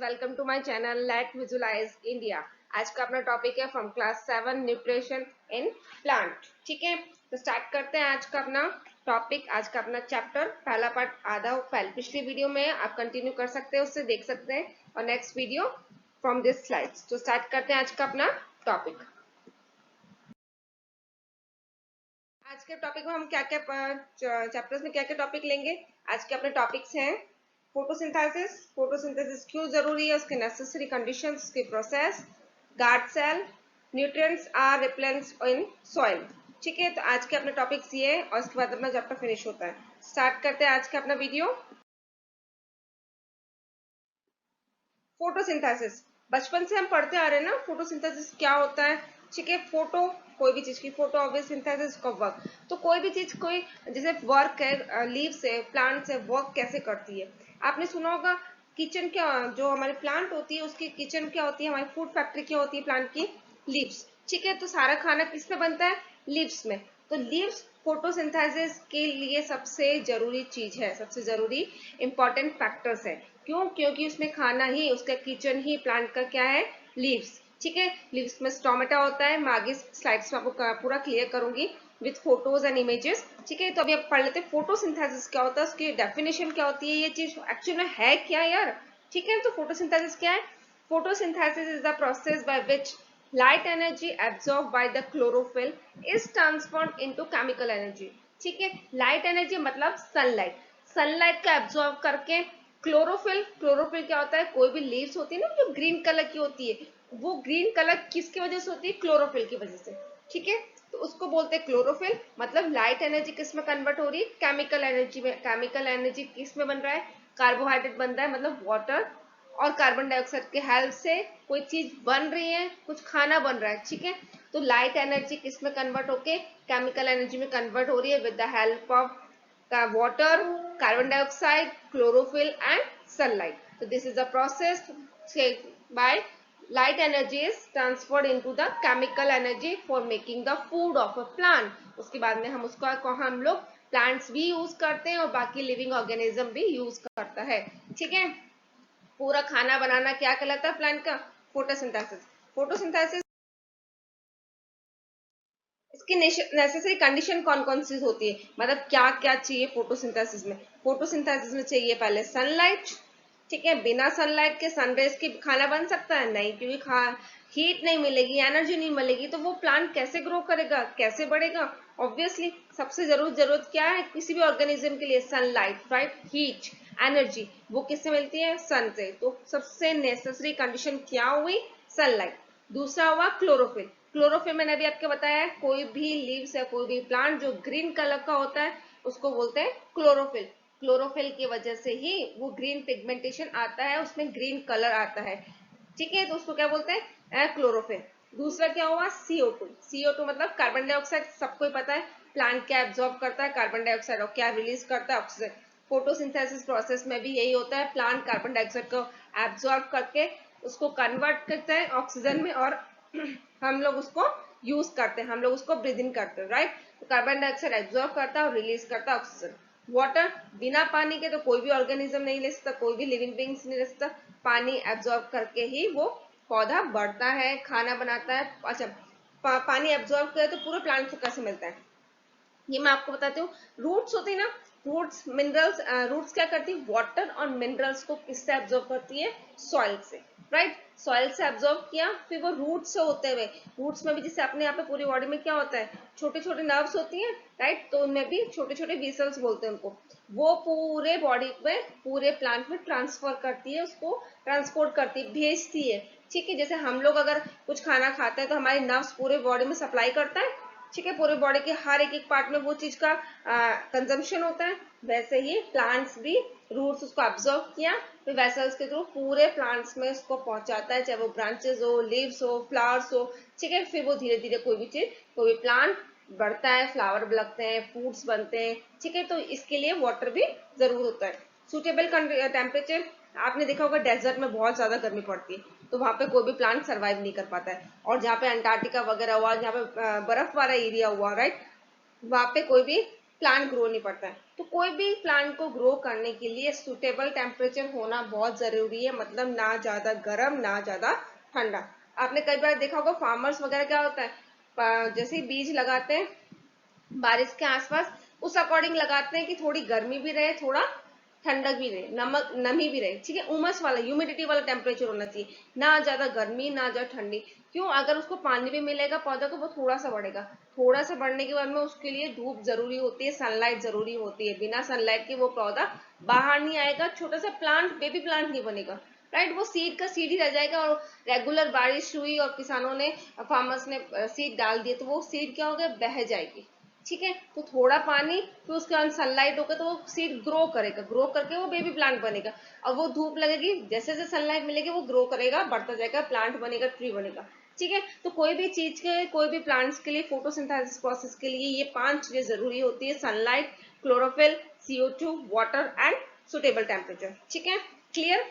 Welcome to my channel let visualize India. आज का अपना टॉपिक है from class 7 nutrition in plant. ठीक है, तो स्टार्ट करते हैं आज का अपना टॉपिक। आज का अपना चैप्टर पहला पार्ट आधा पहले पिछली वीडियो में आप कंटिन्यू कर सकते हैं, उससे देख सकते हैं, और next video from this slides. तो स्टार्ट करते हैं आज का अपना टॉपिक। आज के टॉपिक में हम क्या क्या चैप्टर्स में क्या क्या टॉपिक लेंगे। आज के अपने टॉपिक्स हैं फोटोसिंथेसिस, फोटोसिंथेसिस क्यों जरूरी है, उसके नेसेसरी कंडीशंस, उसके process, guard cell, nutrients are replenish in soil. ठीक है, तो आज के अपने टॉपिक्स ये और इसके बाद अपना चैप्टर फिनिश होता है। स्टार्ट करते हैं आज का अपना वीडियो। फोटोसिंथेसिस बचपन से हम पढ़ते आ रहे हैं ना, फोटोसिंथेसिस क्या होता है। ठीक है, फोटो कोई भी चीज की फोटो, ऑब्वियस सिंथेसिस का वर्क। तो कोई भी चीज कोई जैसे वर्क है, लीव्स है, प्लांट्स है, वर्क कैसे करती है। आपने सुना होगा किचन क्या, जो हमारी प्लांट होती है उसकी किचन क्या होती है, हमारी फूड फैक्ट्री क्या होती है, प्लांट की लीव्स। ठीक है, तो सारा खाना किससे बनता है, लीव्स में। तो लीव्स फोटोसिंथेसिस के लिए सबसे जरूरी चीज है, सबसे जरूरी इंपॉर्टेंट फैक्टर्स है। क्यों? क्योंकि उसमें खाना ही, उसका किचन ही प्लांट का क्या है, लीव्स। ठीक है, लीव्स में स्टोमेटा होता है। मैं आगे स्लाइड्स में आपको पूरा क्लियर करूंगी विथ फोटोज एंड इमेजेस। ठीक है, तो अभी आप पढ़ लेते हैं फोटोसिंथेसिस क्या होता है, उसकी डेफिनेशन क्या होती है, ये चीज एक्चुअल में है क्या यार। ठीक है, तो फोटोसिंथेसिस क्या है। Photosynthesis is the process by which light energy absorbed by the chlorophyll is transformed into chemical energy। ठीक है, लाइट एनर्जी मतलब सनलाइट, सनलाइट का एब्जॉर्ब करके क्लोरोफिल, क्लोरोफिल क्या होता है, कोई भी लीव्स होती है ना जो ग्रीन कलर की होती है, वो ग्रीन कलर किसकी वजह से होती है, क्लोरोफिल की वजह से। ठीक है, तो उसको बोलते हैं क्लोरोफिल। मतलब लाइट एनर्जी किस में कन्वर्ट हो रही है, केमिकल एनर्जी में। केमिकल एनर्जी किस में बन रहा है, कार्बोहाइड्रेट बन रहा है, मतलब वाटर और कार्बन डाइऑक्साइड के हेल्प से कोई चीज बन रही है, कुछ खाना बन रहा है। ठीक है, तो लाइट एनर्जी किस में कन्वर्ट होके केमिकल एनर्जी में कन्वर्ट हो रही है with the help of water, carbon dioxide, chlorophyll and sunlight. So this is the process by light energy is transferred into the chemical energy for making the food of a plant. उसके बाद में हम उसको हम लोग plants भी use करते हैं और बाकी लिविंग ऑर्गेनिज्म भी यूज करता है। ठीक है, पूरा खाना बनाना क्या कहलाता है प्लांट का, फोटोसिंथेसिस। फोटोसिंथेसिस इसकी नेसेसरी कंडीशन कौन कौन सी होती है, मतलब क्या क्या चाहिए फोटोसिंथेसिस में। फोटोसिंथेसिस में चाहिए पहले सनलाइट। ठीक है, बिना सनलाइट के सनरेज के खाना बन सकता है नहीं, क्योंकि हीट नहीं मिलेगी, एनर्जी नहीं मिलेगी, तो वो प्लांट कैसे ग्रो करेगा, कैसे बढ़ेगा। ऑब्वियसली सबसे जरूरत क्या है किसी भी ऑर्गेनिज्म के लिए, सनलाइट, राइट, हीट, एनर्जी, वो किससे मिलती है, सन से। तो सबसे नेसेसरी कंडीशन क्या हुई, सनलाइट। दूसरा हुआ क्लोरोफिल। क्लोरोफिल मैंने अभी आपको बताया है, कोई भी लीव्स या कोई भी प्लांट जो ग्रीन कलर का होता है उसको बोलते हैं क्लोरोफिल। क्लोरोफिल की वजह से ही वो ग्रीन पिगमेंटेशन आता है, उसमें ग्रीन कलर आता है। ठीक है, तो उसको क्या बोलते हैं, क्लोरोफिल। दूसरा क्या हुआ, CO2। CO2 मतलब कार्बन डाइऑक्साइड, सबको ही पता है प्लांट क्या एब्जॉर्ब करता है, कार्बन डाइऑक्साइड, और क्या रिलीज करता है, ऑक्सीजन। फोटोसिंथेसिस प्रोसेस में भी यही होता है, प्लांट कार्बन डाइऑक्साइड को एब्जॉर्ब करके उसको कन्वर्ट करता है ऑक्सीजन में, और हम लोग उसको यूज करते हैं, हम लोग उसको ब्रीद इन करते हैं, राइट। तो कार्बन डाइऑक्साइड एब्जॉर्ब करता है और रिलीज करता है ऑक्सीजन। वाटर, बिना पानी के तो कोई भी ऑर्गेनिज्म नहीं ले सकता, कोई भी लिविंग बींग्स नहीं ले सकता। पानी एब्जॉर्ब करके ही वो पौधा बढ़ता है, खाना बनाता है। अच्छा, पानी एब्जॉर्ब करे तो पूरे प्लांट को कैसे मिलता है, ये मैं आपको बताती हूँ। रूट्स होती है ना, रूट्स मिनरल्स, रूट्स क्या करती है, वाटर और मिनरल्स को किससे एब्जॉर्ब करती है, सॉइल से, राइट। सॉइल से एब्जॉर्ब किया, फिर वो रूट से होते हुए, रूट्स में भी जैसे अपने यहाँ पे पूरी बॉडी में क्या होता है, छोटे छोटे नर्व्स होती हैं, राइट, तो उनमें भी छोटे छोटे वेसल्स बोलते हैं उनको। वो पूरे बॉडी में, पूरे प्लांट में ट्रांसफर करती है, उसको ट्रांसपोर्ट करती है, भेजती है। ठीक है, जैसे हम लोग अगर कुछ खाना खाते हैं तो हमारे नर्व्स पूरे बॉडी में सप्लाई करता है। ठीक है, पूरे बॉडी के हर एक पार्ट में वो चीज का कंजम्पशन होता है। वैसे ही प्लांट्स भी रूट्स उसको ऑब्जर्व किया, फिर वेसल्स के थ्रू पूरे प्लांट्स में उसको पहुंचाता है, चाहे वो ब्रांचेस हो, लीव्स हो, फ्लावर्स हो। ठीक है, फिर वो धीरे धीरे कोई भी चीज, कोई भी प्लांट बढ़ता है, फ्लावर लगते हैं, फ्रूट्स बनते हैं। ठीक है, तो इसके लिए वाटर भी जरूर होता है। सुटेबल टेम्परेचर, आपने देखा होगा डेजर्ट में बहुत ज्यादा गर्मी पड़ती है, तो वहां पे कोई भी प्लांट सर्वाइव नहीं कर पाता है। और जहाँ पे अंटार्कटिका वगैरह हुआ, जहाँ पे बर्फ वाला एरिया हुआ, राइट, वहां पे कोई भी प्लांट ग्रो नहीं करता है। तो कोई भी प्लांट को ग्रो करने के लिए सुटेबल टेम्परेचर होना बहुत जरूरी है, मतलब ना ज्यादा गर्म ना ज्यादा ठंडा। आपने कई बार देखा होगा फार्मर्स वगैरह क्या होता है, जैसे ही बीज लगाते हैं बारिश के आसपास, उस अकॉर्डिंग लगाते हैं कि थोड़ी गर्मी भी रहे, थोड़ा ठंडक भी रहे, नमक नमी भी रहे, ठीक है। उमस वाला ह्यूमिडिटी वाला टेम्परेचर होना चाहिए, ना ज्यादा गर्मी ना ज्यादा ठंडी। क्यों? अगर उसको पानी भी मिलेगा पौधा को, वो थोड़ा सा बढ़ेगा। थोड़ा सा बढ़ने के बाद में उसके लिए धूप जरूरी होती है, सनलाइट जरूरी होती है। बिना सनलाइट के वो पौधा बाहर नहीं आएगा, छोटा सा प्लांट, बेबी प्लांट नहीं बनेगा, राइट। वो सीड का सीड ही रह जाएगा। और रेगुलर बारिश हुई और किसानों ने, फार्मर्स ने सीड डाल दिए, तो वो सीड क्या हो गया, बह जाएगी, ठीक है। तो थोड़ा पानी, फिर उसके बाद सनलाइट होगा तो वो सीड ग्रो करेगा, ग्रो करके वो बेबी प्लांट बनेगा। और वो धूप लगेगी, जैसे जैसे सनलाइट मिलेगी वो ग्रो करेगा, बढ़ता जाएगा, प्लांट बनेगा, ट्री बनेगा, ठीक है। तो कोई भी चीज के, कोई भी प्लांट्स के लिए फोटोसिंथेसिस प्रोसेस के लिए ये 5 चीजें जरूरी होती है: sunlight, chlorophyll, CO2, water and suitable temperature, ठीक है। क्लियर?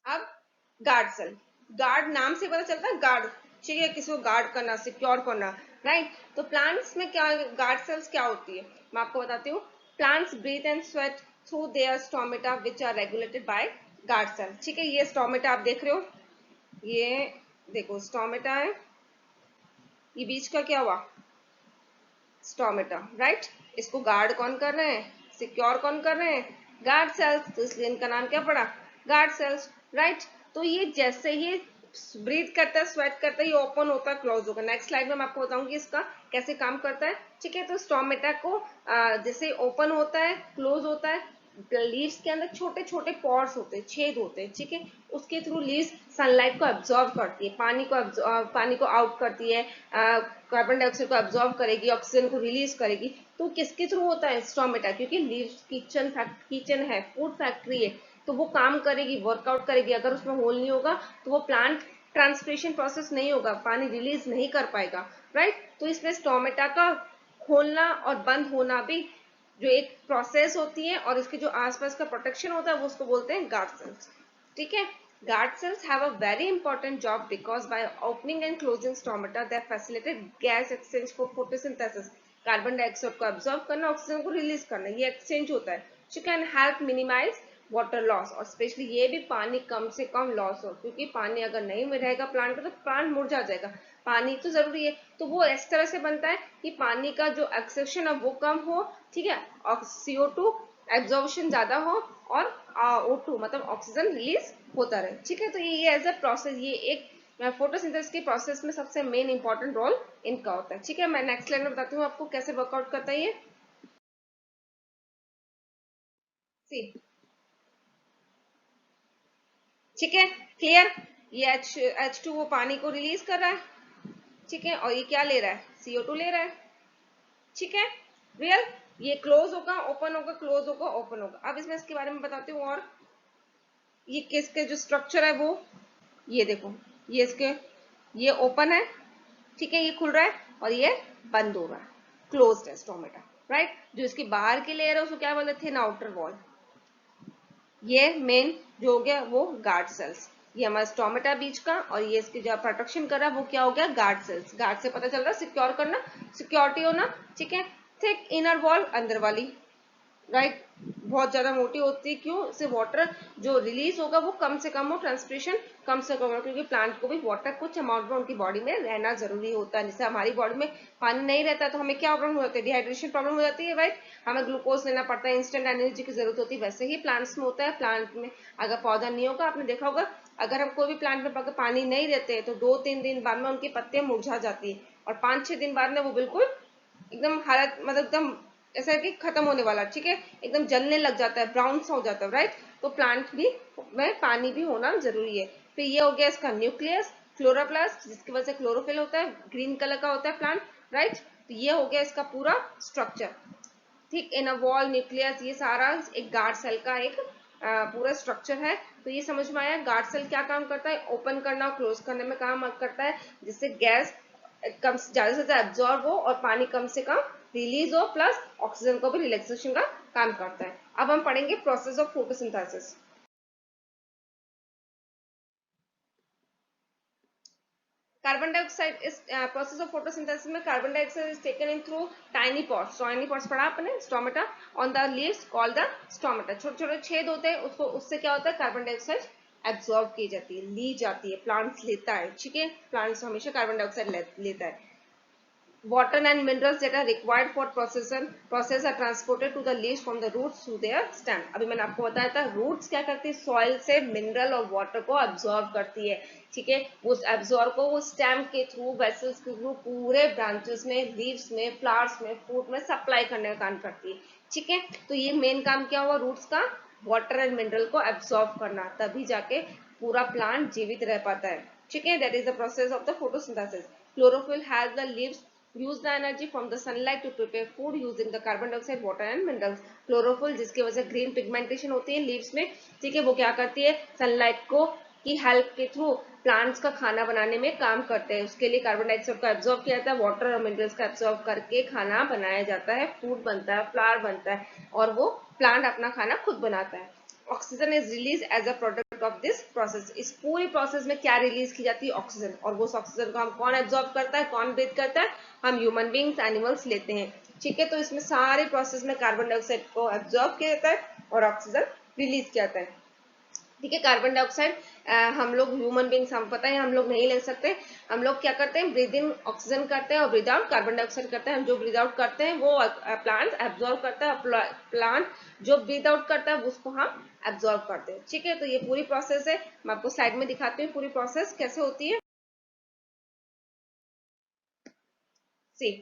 अब गार्ड सेल, गार्ड नाम से पता चलता है गार्ड, ठीक है, किसी को गार्ड करना, सिक्योर करना, राइट। तो प्लांट्स में क्या गार्ड सेल्स क्या होती है, मैं आपको बताती हूँ। Plants breathe and sweat through their stomata which are regulated by guard cell, ठीक है। ये स्टोमेटा आप देख रहे हो, ये देखो स्टोमेटा है, ये बीच का क्या हुआ, स्टोमेटा, राइट। इसको गार्ड कौन कर रहे हैं, सिक्योर कौन कर रहे हैं, गार्ड सेल्स, तो इसलिए इनका नाम क्या पड़ा, गार्ड सेल्स, राइट। तो ये जैसे ही ब्रीथ करता है, स्वेट करता है, ये ओपन होता है, क्लोज होगा। नेक्स्ट स्लाइड में मैं आपको बताऊंगी इसका कैसे काम करता है, ठीक है। तो स्टोमेटा को जैसे ओपन होता है, क्लोज होता है, लीव्स के अंदर छोटे छोटे पॉर्स होते हैं, छेद होते हैं, ठीक है। उसके थ्रू लीव्स सनलाइट को एब्जॉर्ब करती है, पानी को आउट करती है, कार्बन डाइऑक्साइड को एब्जॉर्ब करेगी, ऑक्सीजन को रिलीज करेगी। तो किसके थ्रू होता है, स्टोमेटा, क्योंकि लीव्स किचन है, फूड फैक्ट्री है, तो वो काम करेगी, वर्कआउट करेगी। अगर उसमें होल नहीं होगा तो वो प्लांट ट्रांसपिरेशन प्रोसेस नहीं होगा, पानी रिलीज नहीं कर पाएगा, राइट। तो इसमें स्टोमेटा का खोलना और बंद होना भी जो एक प्रोसेस होती है, और इसके जो आसपास का प्रोटेक्शन होता है वो उसको बोलते हैं गार्ड सेल्स, ठीक है। Guard cells have a very important job because by opening and closing stomata they facilitate gas exchange for photosynthesis. Carbon dioxide को एब्जॉर्ब करना, ऑक्सीजन को रिलीज करना, ये एक्सचेंज होता है। So can help minimize water loss, और specially ये भी पानी कम से कम लॉस हो, क्योंकि पानी अगर नहीं में रहेगा प्लांट का तो प्लांट मुरझा जाएगा। पानी तो जरूरी है, तो वो इस तरह से बनता है कि पानी का जो एक्सेप्शन है वो कम हो, ठीक है, और CO2 एब्जॉर्प्शन ज्यादा हो, और O2 मतलब ऑक्सीजन रिलीज होता रहे, ठीक है। तो ये एज अ प्रोसेस, ये एक फोटोसिंथेसिस के प्रोसेस में सबसे मेन इंपॉर्टेंट रोल इनका होता है, ठीक है। मैं नेक्स्ट स्लाइड में बताती हूँ आपको कैसे वर्कआउट करता है ये। सी, ठीक है, क्लियर। ये H2 वो पानी को रिलीज कर रहा है, ठीक है, और ये क्या ले रहा है, CO2 ले रहा है, ठीक है, रियल। ये क्लोज होगा, ओपन होगा, क्लोज होगा, ओपन होगा। अब इसमें इसके बारे में बताती हूँ। और ये किसके जो स्ट्रक्चर है वो, ये देखो, ये इसके, ये ओपन है, ठीक है, ये खुल रहा है, और ये बंद हो रहा है, क्लोज्ड है स्टोमेटा, राइट। जो इसकी बाहर की लेयर है उसको क्या बोलते थे, आउटर वॉल। ये मेन जो हो गया वो गार्ड सेल्स, ये हमारा स्टोमेटा बीच का, और ये इसकी जो प्रोटेक्शन कर रहा है वो क्या हो गया, गार्ड सेल्स। गार्ड से पता चल रहा है सिक्योर करना, सिक्योरिटी होना, ठीक है। थिक इनर वॉल, अंदर वाली, राइट, बहुत ज्यादा मोटी होती है, क्यों, इससे वाटर जो रिलीज होगा वो कम से कम हो, ट्रांसपिरेशन कम से कम हो, क्योंकि प्लांट को भी वाटर कुछ अमाउंट में उनकी बॉडी में रहना जरूरी होता है। जैसे हमारी बॉडी में पानी नहीं रहता तो हमें क्या प्रॉब्लम हो जाती है, डिहाइड्रेशन प्रॉब्लम हो जाती है, राइट, हमें ग्लूकोज लेना पड़ता है, इंस्टेंट एनर्जी की जरूरत होती है। वैसे ही प्लांट्स में होता है, प्लांट में अगर पौधा नहीं होगा, आपने देखा होगा, अगर हम कोई भी प्लांट में अगर पानी नहीं देते तो 2-3 दिन बाद में उनकी पत्तियां मुरझा जाती है, और 5-6 दिन बाद में वो बिल्कुल एकदम हालत, मतलब एकदम ऐसा है कि खत्म होने वाला, ठीक है, एकदम जलने लग जाता है, ब्राउन सा हो जाता है, राइट। तो प्लांट भी में पानी भी होना जरूरी है। फिर ये हो गया इसका न्यूक्लियस, क्लोरोप्लास्ट, जिसकी वजह से क्लोरोफिल होता है, ग्रीन कलर का होता है प्लांट, राइट। तो ये हो गया इसका पूरा स्ट्रक्चर, ठीक, इन अ वॉल, न्यूक्लियस, ये सारा एक गार्ड सेल का एक पूरा स्ट्रक्चर है। तो ये समझ में आया गार्ड सेल क्या काम करता है, ओपन करना और क्लोज करने में काम करता है, जिससे गैस कम ज्यादा से ज्यादा एब्जॉर्ब हो और पानी कम से कम रिलीज हो, प्लस ऑक्सीजन को भी रिलैक्सेशन का काम करता है। अब हम पढ़ेंगे process of photosynthesis. Carbon dioxide इस प्रोसेस ऑफ फोटोसिंथेसिस में carbon dioxide is taken in through tiny pots पढ़ा आपने stomata on the leaves called the stomata. छोटे छोटे छेद होते हैं, उसको उससे क्या होता है कार्बन डाइऑक्साइड एब्जॉर्ब की जाती है, ली जाती है, प्लांट्स लेता है, ठीक है, प्लांट्स हमेशा कार्बन डाइऑक्साइड लेता है। Water and minerals that are required for process are transported to the leaves from the roots to their stem। अभी मैंने आपको बताया था रूट्स क्या करती है, सॉइल से मिनरल और वाटर को अब्सॉर्ब करती है, ठीक है, उस एब्सॉर्ब को वो स्टेम के थ्रू, वेसल्स के थ्रू पूरे ब्रांचेस में, लीव्स में, फ्लावर्स में, फ्रूट में सप्लाई करने का काम करती है, ठीक है। तो ये मेन काम क्या हुआ रूट्स का, वाटर एंड मिनरल को एब्सॉर्ब करना, तभी जाके पूरा प्लांट जीवित रह पाता है, ठीक है। That is the process of the photosynthesis. Chlorophyll has the leaves use the energy from the sunlight to prepare food using the carbon dioxide, water and minerals। Chlorophyll जिसकी वजह से ग्रीन पिगमेंटेशन होती है लीव्स में, ठीक है, वो क्या करती है सनलाइट को की हेल्प के थ्रू प्लांट्स का खाना बनाने में काम करते हैं। उसके लिए कार्बन डाइऑक्साइड को एब्जॉर्ब किया जाता है, वाटर और मिनरल्स का एब्जॉर्ब करके खाना बनाया जाता है, फूड बनता है, फ्लावर बनता है और वो प्लांट अपना खाना खुद बनाता है। Oxygen is release as a product of this process. इस पूरी प्रोसेस में क्या रिलीज की जाती है ऑक्सीजन, और वो ऑक्सीजन को हम कौन एब्जॉर्ब करता है, कौन ब्रीथ करता है, हम ह्यूमन बींग्स एनिमल्स लेते हैं, ठीक है। तो इसमें सारे प्रोसेस में कार्बन डाइऑक्साइड को एब्जॉर्ब किया जाता है और ऑक्सीजन रिलीज किया जाता है, ठीक है। कार्बन डाइऑक्साइड हम लोग ह्यूमन बींग्स, हम पता है हम लोग नहीं ले सकते, हम लोग क्या करते हैं ब्रीद इन ऑक्सीजन करते हैं और ब्रीद आउट कार्बन डाइऑक्साइड करते हैं। हम जो ब्रीद आउट करते हैं वो प्लांट एब्जॉर्ब करता है, प्लांट जो ब्रीद आउट करता है उसको हम एब्जॉर्ब करते हैं, ठीक है। तो ये पूरी प्रोसेस है, मैं आपको स्लाइड में दिखाती हूँ पूरी प्रोसेस कैसे होती है। सी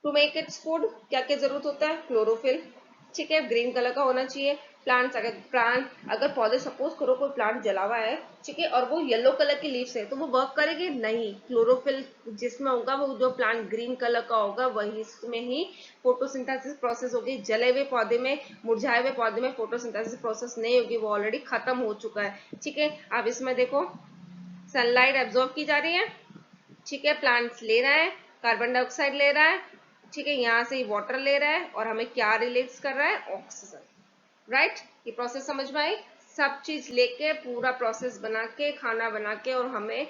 टू मेक इट्स फूड क्या क्या जरूरत होता है, क्लोरोफिल, ठीक है, ग्रीन कलर का होना चाहिए। प्लांट्स अगर पौधे सपोज करो कोई प्लांट जला हुआ है, ठीक है, और वो येलो कलर की लीव्स है तो वो वर्क करेगी नहीं, क्लोरोफिल जिसमें होगा वो जो प्लांट ग्रीन कलर का होगा वही इसमें ही फोटोसिंथेसिस प्रोसेस होगी। जले हुए पौधे में, मुरझाए हुए पौधे में फोटोसिंथेसिस प्रोसेस नहीं होगी, वो ऑलरेडी खत्म हो चुका है, ठीक है। अब इसमें देखो सनलाइट एब्जॉर्ब की जा रही है, ठीक है, प्लांट्स ले रहा है, कार्बन डाइऑक्साइड ले रहा है, ठीक है, यहाँ से वाटर ले रहा है और हमें क्या रिलीज कर रहा है ऑक्सीजन, राइट। ये प्रोसेस समझ में आई, सब चीज लेके पूरा प्रोसेस बना के खाना बना के और हमें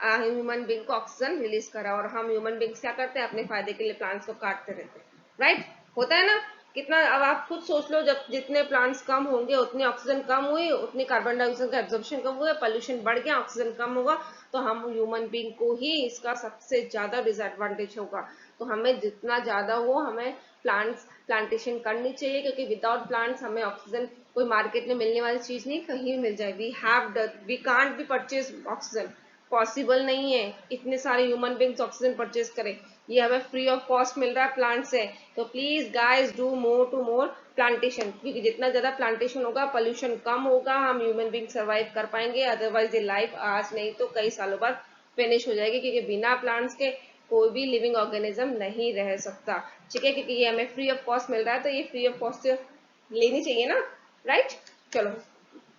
ह्यूमन बींग को ऑक्सीजन रिलीज करा, और हम ह्यूमन बींग्स क्या करते हैं अपने फायदे के लिए प्लांट्स को काटते रहते हैं, राइट। होता है ना कितना, अब आप खुद सोच लो जब जितने प्लांट्स कम होंगे उतनी ऑक्सीजन कम हुई, उतनी कार्बन डाइऑक्साइड का एब्जॉर्प्शन कम हुआ, पोल्यूशन बढ़ गया, ऑक्सीजन कम होगा, तो हम ह्यूमन बींग को ही इसका सबसे ज्यादा डिसएडवांटेज होगा। तो हमें जितना ज्यादा हो हमें प्लांटेशन करनी चाहिए, क्योंकि विदाउट प्लांट्स हमें ऑक्सीजन कोई मार्केट में मिलने वाली चीज नहीं, कहीं मिल जाए, we can't be purchase oxygen, possible नहीं है इतने सारे ह्यूमन बींग्स ऑक्सीजन परचेज करें, ये हमें फ्री ऑफ कॉस्ट मिल रहा है प्लांट से। तो please guys do more to more plantation, क्योंकि जितना ज्यादा प्लांटेशन होगा पोल्यूशन कम होगा, हम ह्यूमन बींग सर्वाइव कर पाएंगे, अदरवाइज ये लाइफ आज नहीं तो कई सालों बाद फिनिश हो जाएगी, क्योंकि बिना प्लांट्स के कोई भी लिविंग ऑर्गेनिज्म नहीं रह सकता, ठीक है, क्योंकि ये हमें फ्री ऑफ कॉस्ट मिल रहा है, तो ये फ्री ऑफ कॉस्ट लेनी चाहिए ना, राइट। चलो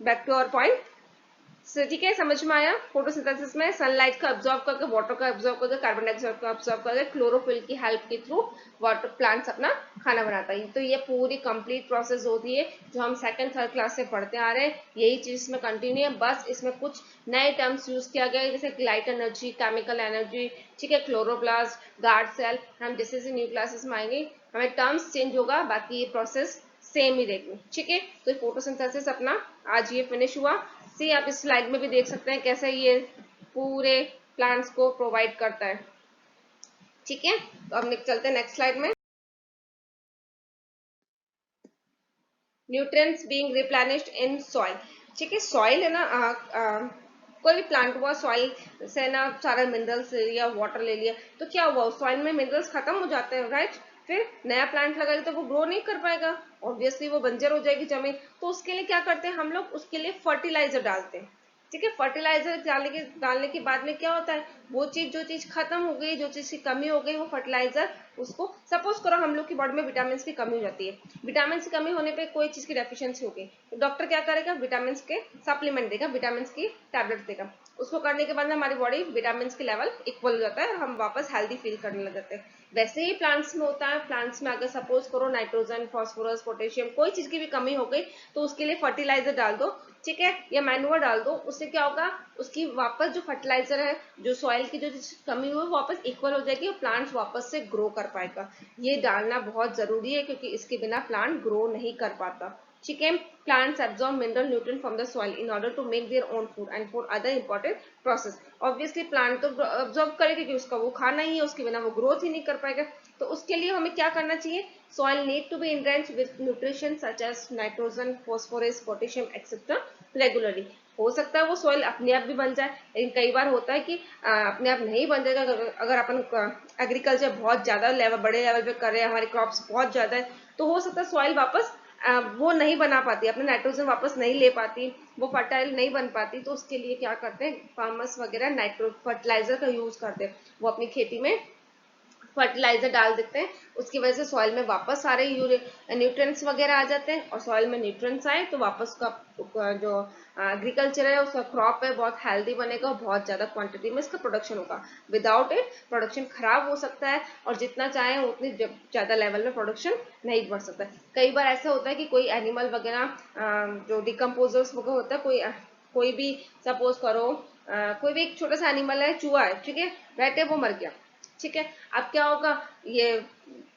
बैक टू आवर पॉइंट, ठीक है, समझ में आया। फोटोसिंथेसिस में सनलाइट का एब्जॉर्ब करके, वाटर का एब्जॉर्ब करके, कार्बन डाइऑक्साइड का एब्जॉर्ब करके, क्लोरोफिल की हेल्प के थ्रू वाटर प्लांट्स अपना खाना बनाता है। तो ये पूरी कंप्लीट प्रोसेस होती है जो हम सेकंड थर्ड क्लास से पढ़ते आ रहे हैं, यही चीज इसमें कंटिन्यू है, बस इसमें कुछ नए टर्म्स यूज किया गया है, जैसे लाइट एनर्जी, केमिकल एनर्जी, ठीक है, क्लोरोप्लास्ट, गार्ड सेल। हम जैसे जैसे न्यू क्लासेस में आएंगे हमें टर्म्स चेंज होगा, बाकी ये प्रोसेस सेम ही रहेगी, ठीक है। तो फोटोसिंथेसिस अपना आज ये फिनिश हुआ। सी आप इस स्लाइड में भी देख सकते हैं कैसे ये पूरे प्लांट्स को प्रोवाइड करता है, ठीक है। तो अब चलते हैं नेक्स्ट स्लाइड में। न्यूट्रिएंट्स बीइंग रिप्लेनिश्ड इन सॉइल, ठीक है, सॉइल है ना, कोई भी प्लांट हुआ सॉइल से ना सारा मिनरल्स ले लिया, वाटर ले लिया, तो क्या हुआ सॉइल में मिनरल्स खत्म हो जाते हैं, राइट। फिर नया प्लांट लगाएगा तो वो ग्रो नहीं कर पाएगा, ऑब्वियसली वो बंजर हो जाएगी जमीन। तो उसके लिए क्या करते हैं हम लोग, उसके लिए फर्टिलाइजर डालते हैं, ठीक है। फर्टिलाइजर डालने के बाद में क्या होता है, वो चीज जो चीज खत्म हो गई, जो चीज की कमी हो गई, वो फर्टिलाइजर उसको, सपोज करो हम लोग की बॉडी में विटामिन की कमी हो जाती है, विटामिन की कमी होने पे कोई चीज की डेफिशिएंसी हो गई, तो डॉक्टर क्या करेगा, विटामिन के सप्लीमेंट देगा, विटामिन की टैबलेट देगा। उसको करने के बाद में हमारी बॉडी विटामिन के लेवल इक्वल हो जाता है और हम वापस हेल्दी फील करने लग जाते हैं। वैसे ही प्लांट्स में होता है। प्लांट्स में अगर सपोज करो नाइट्रोजन, फास्फोरस, पोटेशियम, कोई चीज की भी कमी हो गई तो उसके लिए फर्टिलाइजर डाल दो, ठीक है, या मैन्योर डाल दो। उससे क्या होगा, उसकी वापस जो फर्टिलाइजर है, जो सॉइल की जो कमी हुई वापस इक्वल हो जाएगी और प्लांट्स वापस से ग्रो कर पाएगा। ये डालना बहुत जरूरी है क्योंकि इसके बिना प्लांट ग्रो नहीं कर पाता, ठीक है। Plants absorb mineral nutrient from the soil in order to make their own food and for other important process. Obviously plant तो absorb करेगा क्योंकि उसका वो खाना ही है, उसके बिना वो ग्रोथ ही नहीं कर पाएगा। तो उसके लिए हमें क्या करना चाहिए, soil need to be enriched with nutrition such as nitrogen, phosphorus, potassium etc. regularly. हो सकता है वो सॉइल अपने आप भी बन जाए, लेकिन कई बार होता है कि अपने आप नहीं बन जाएगा। अगर अपन एग्रीकल्चर बहुत ज्यादा लेवल, बड़े लेवल पे कर रहे हैं, हमारी क्रॉप्स बहुत ज्यादा है, तो हो सकता है सॉइल वापस वो नहीं बना पाती, अपने नाइट्रोजन वापस नहीं ले पाती, वो फर्टाइल नहीं बन पाती। तो उसके लिए क्या करते हैं फार्मर्स वगैरह, नाइट्रो फर्टिलाइजर का यूज करते हैं। वो अपनी खेती में फर्टिलाइजर डाल देते हैं, उसकी वजह से सॉइल में वापस सारे न्यूट्रिएंट्स वगैरह आ जाते हैं और सॉइल में न्यूट्रिएंट्स आए तो वापस का जो एग्रीकल्चर है, उसका क्रॉप है, बहुत हेल्दी बनेगा, बहुत ज्यादा क्वांटिटी में इसका प्रोडक्शन होगा। विदाउट इट प्रोडक्शन खराब हो सकता है और जितना चाहे उतनी ज्यादा लेवल में प्रोडक्शन नहीं बढ़ सकता है। कई बार ऐसा होता है कि कोई एनिमल वगैरह जो डिकम्पोजर्स वगैरह होता है, कोई भी सपोज करो कोई भी एक छोटा सा एनिमल है, चूहा है, ठीक है, बैठे वो मर गया, ठीक है। अब क्या होगा, ये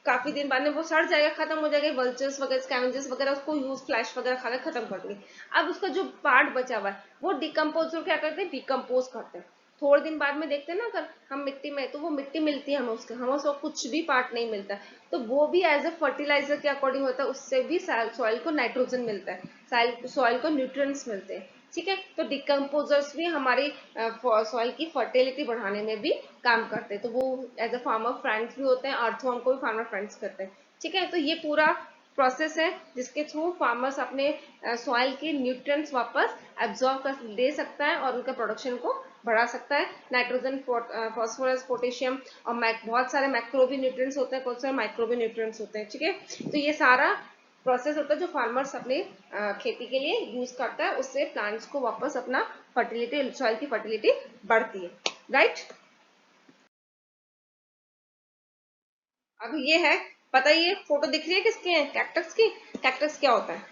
काफी दिन बाद में वो सड़ जाएगा, खत्म हो जाएगा, वल्चर्स वगैरह, स्कैवेंजर्स वगैरह उसको यूज फ्लैश वगैरह खाना खत्म कर देंगे। अब उसका जो पार्ट बचा हुआ है वो डिकम्पोज क्या करते हैं, डिकम्पोज करते हैं। थोड़े दिन बाद में देखते हैं ना, अगर हम मिट्टी में, तो वो मिट्टी मिलती है हमें, उसका कुछ भी पार्ट नहीं मिलता, तो वो भी एज ए फर्टिलाइजर के अकॉर्डिंग होता है, उससे भी सॉइल को नाइट्रोजन मिलता है, सॉइल को न्यूट्रिएंट्स मिलते हैं, ठीक है। तो डिकम्पोजर्स भी हमारी सॉइल की फर्टिलिटी बढ़ाने में भी काम करते हैं। तो वो एज अ फार्मर फ्रेंड्स भी होते हैं, अर्थवर्म को भी फार्मर फ्रेंड्स करते हैं, ठीक है। तो ये पूरा प्रोसेस है जिसके थ्रू फार्मर्स अपने सॉइल के न्यूट्रिएंट्स वापस एब्जॉर्ब कर ले सकता है और उनका प्रोडक्शन को बढ़ा सकता है। नाइट्रोजन, फास्फोरस, पोटेशियम और बहुत सारे मैक्रोबी न्यूट्रिएंट्स होते हैं, बहुत सारे माइक्रोबी न्यूट्रिएंट्स होते हैं, ठीक है। तो ये सारा प्रोसेस होता है जो फार्मर्स अपने खेती के लिए यूज करता है, उससे प्लांट्स को वापस अपना फर्टिलिटी, सॉइल की फर्टिलिटी बढ़ती है, राइट। अब ये है, पता ही है, फोटो दिख रही है किसकी है, कैक्टस की। कैक्टस क्या होता है,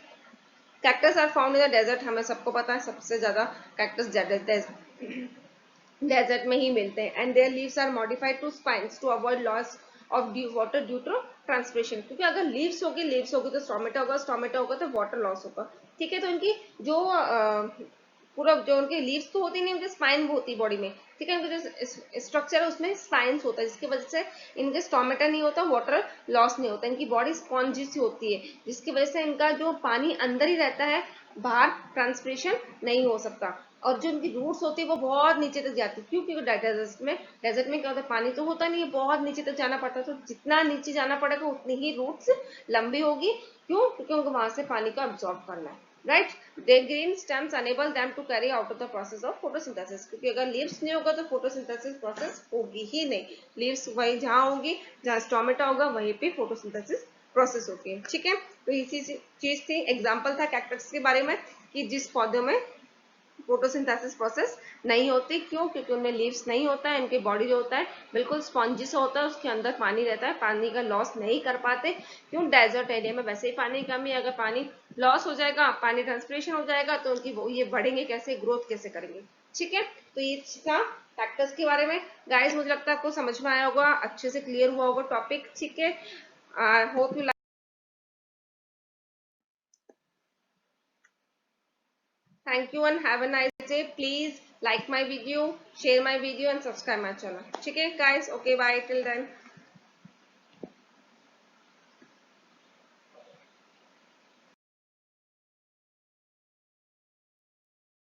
cactus are found in the desert, हमें सबको पता है सबसे ज्यादा कैक्टस डेजर्ट में ही मिलते हैं। And their leaves are modified to spines to avoid loss of water due to transpiration, क्योंकि अगर लीव्स होगी तो स्टोमेटा होगा तो वाटर लॉस होगा, ठीक है। तो इनकी जो पूरा जो उनके लीव्स तो होती नहीं, उनके स्पाइन होती है बॉडी में, ठीक है। इनका जो स्ट्रक्चर है उसमें स्पाइन्स होता है, जिसकी वजह से इनके स्टोमेटा नहीं होता, वाटर लॉस नहीं होता, इनकी बॉडी स्पॉन्जी सी होती है, जिसकी वजह से इनका जो पानी अंदर ही रहता है, बाहर ट्रांसपिरेशन नहीं हो सकता। और जो उनकी रूट्स होती है वो बहुत नीचे तक जाती है, क्यों, क्योंकि डेजर्ट में क्या होता है, पानी तो होता नहीं है, बहुत नीचे तक जाना पड़ता है, तो जितना नीचे जाना पड़ेगा उतनी ही रूट्स लंबी होगी, क्यों, क्योंकि उनको वहां से पानी को अब्सॉर्ब करना है, right. Their green stems enable them to carry out of the process of photosynthesis, क्योंकि अगर लीव्स नहीं होगा तो फोटोसिंथेसिस प्रोसेस होगी ही नहीं। लीव्स वही जहां होंगी जहां स्टोमेटा होगा, वहीं पे फोटोसिंथेसिस प्रोसेस होती है, ठीक है। तो इसी चीज थी, एग्जांपल था कैक्टस के बारे में कि जिस पौधों में फोटोसिंथेसिस प्रोसेस नहीं होती, क्यों, क्योंकि उनमें लीव्स नहीं होता है, इनके बॉडी जो होता है बिल्कुल स्पॉन्जी सा होता है, उसके अंदर पानी रहता है, पानी का लॉस नहीं कर पाते, क्यों, डेजर्ट एरिया में वैसे ही पानी की कमी है, अगर पानी लॉस हो जाएगा, पानी ट्रांसपिरेशन हो जाएगा तो उनकी ये बढ़ेंगे कैसे, ग्रोथ कैसे करेंगे, ठीक है। तो ये था फैक्टर्स के बारे में। गाइस मुझे लगता है आपको समझ में आया होगा, अच्छे से क्लियर हुआ होगा टॉपिक, ठीक है। Hope you Thank you and have a nice day. Please like my video, share my video and subscribe my channel. Okay guys, okay bye till then.